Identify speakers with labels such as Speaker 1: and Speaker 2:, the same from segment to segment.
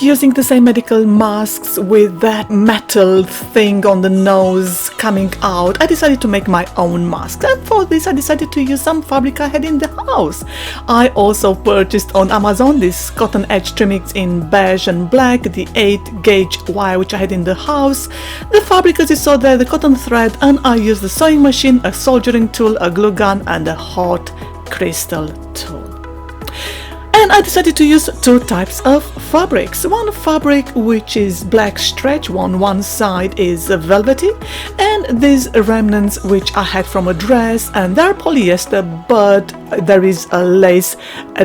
Speaker 1: using the same medical masks with that metal thing on the nose coming out, I decided to make my own mask. And for this I decided to use some fabric I had in the house. I also purchased on Amazon this cotton edge trimmings in beige and black, the 8-gauge wire which I had in the house, the fabric as you saw there, the cotton thread, and I used the sewing machine, a soldering tool, a glue gun, and a hot crystal tool. And I decided to use two types of fabrics. One fabric which is black stretch, on one side is velvety, and these remnants which I had from a dress, and they're polyester, but there is a lace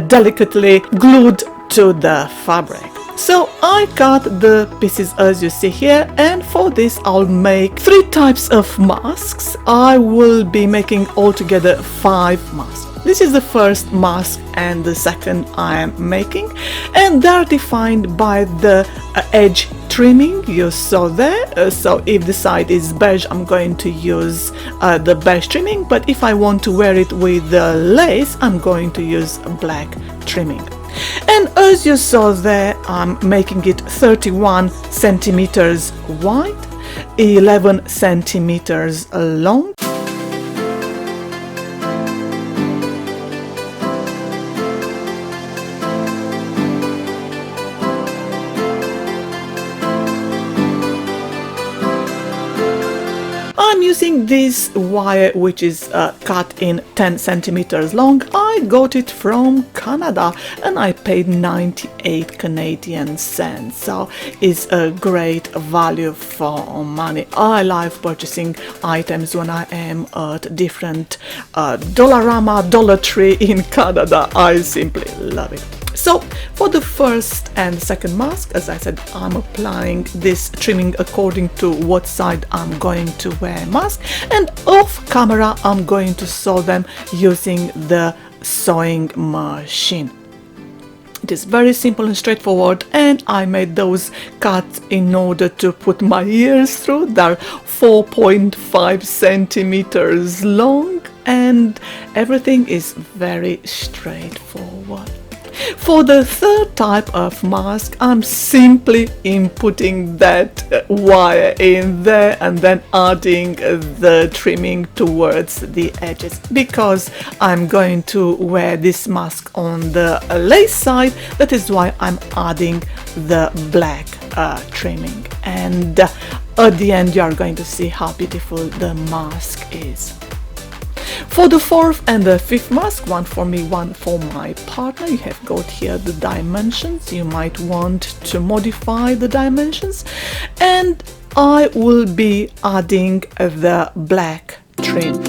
Speaker 1: delicately glued to the fabric. So I cut the pieces as you see here, and for this I'll make 3 types of masks. I will be making altogether 5 masks. This is the first mask and the second I am making, and they're defined by the edge trimming you saw there. So if the side is beige, I'm going to use the beige trimming, but if I want to wear it with the lace, I'm going to use black trimming. And as you saw there, I'm making it 31 centimeters wide, 11 centimeters long. I'm using this wire which is cut in 10 centimeters long. I got it from Canada and I paid 98 Canadian cents, so it's a great value for money. I love purchasing items when I am at different Dollarama, Dollar Tree in Canada. I simply love it. So for the first and second mask, as I said, I'm applying this trimming according to what side I'm going to wear mask, and off camera I'm going to sew them using the sewing machine. It is very simple and straightforward, and I made those cuts in order to put my ears through. They're 4.5 centimeters long, and everything is very straightforward. For the third type of mask, I'm simply inputting that wire in there and then adding the trimming towards the edges, because I'm going to wear this mask on the lace side. That is why I'm adding the black trimming, and at the end you are going to see how beautiful the mask is. For the fourth and the fifth mask, one for me, one for my partner, you have got here the dimensions. You might want to modify the dimensions, and I will be adding the black trim.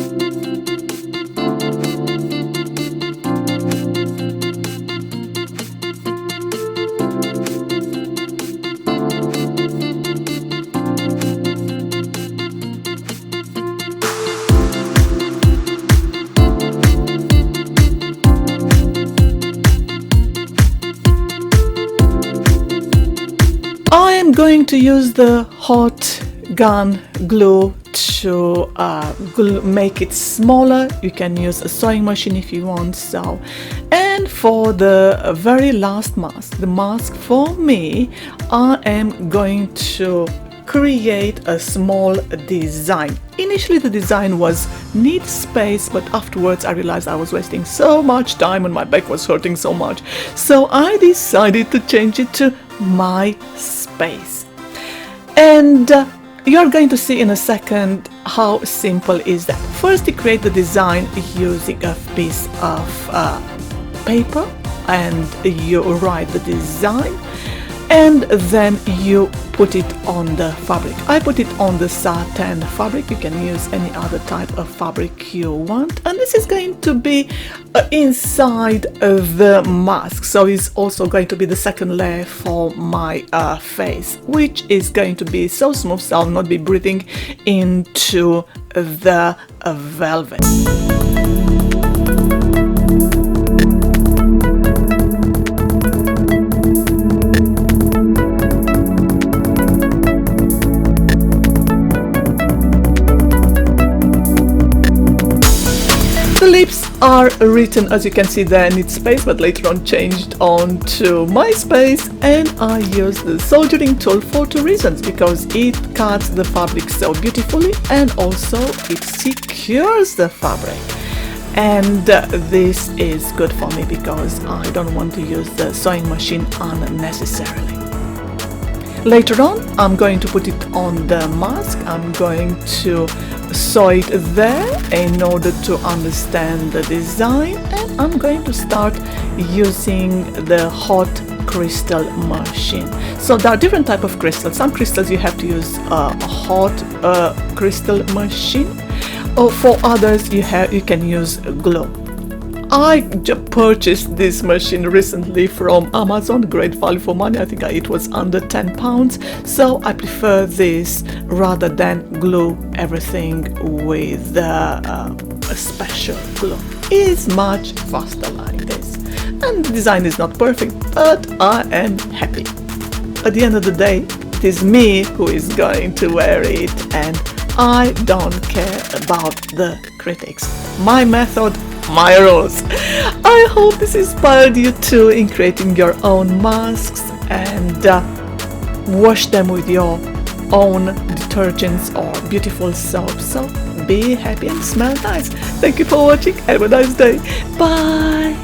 Speaker 1: I am going to use the hot gun glue to make it smaller. You can use a sewing machine if you want so. And for the very last mask, the mask for me, I am going to create a small design. Initially the design was need space, but afterwards I realized I was wasting so much time and my back was hurting so much, so I decided to change it to my space. And you're going to see in a second how simple is that. First you create the design using a piece of paper, and you write the design, and then you put it on the fabric. I put it on the satin fabric. You can use any other type of fabric you want, and this is going to be inside the mask, so it's also going to be the second layer for my face, which is going to be so smooth so I'll not be breathing into the velvet. The lips are written, as you can see there, in its space, but later on changed on to my space, and I use the soldering tool for two reasons: because it cuts the fabric so beautifully and also it secures the fabric. And this is good for me because I don't want to use the sewing machine unnecessarily. Later on, I'm going to put it on the mask. I'm going to sew it there in order to understand the design, and I'm going to start using the hot crystal machine. So there are different types of crystals. Some crystals you have to use a hot crystal machine, or for others you can use glue. I just purchased this machine recently from Amazon, great value for money. I think it was under £10, so I prefer this rather than glue everything with a special glue. It's much faster like this, and the design is not perfect, but I am happy. At the end of the day, it is me who is going to wear it, and I don't care about the critics. My method, my rules. I hope this inspired you too in creating your own masks, and wash them with your own detergents or beautiful soaps. So be happy and smell nice. Thank you for watching. Have a nice day. Bye.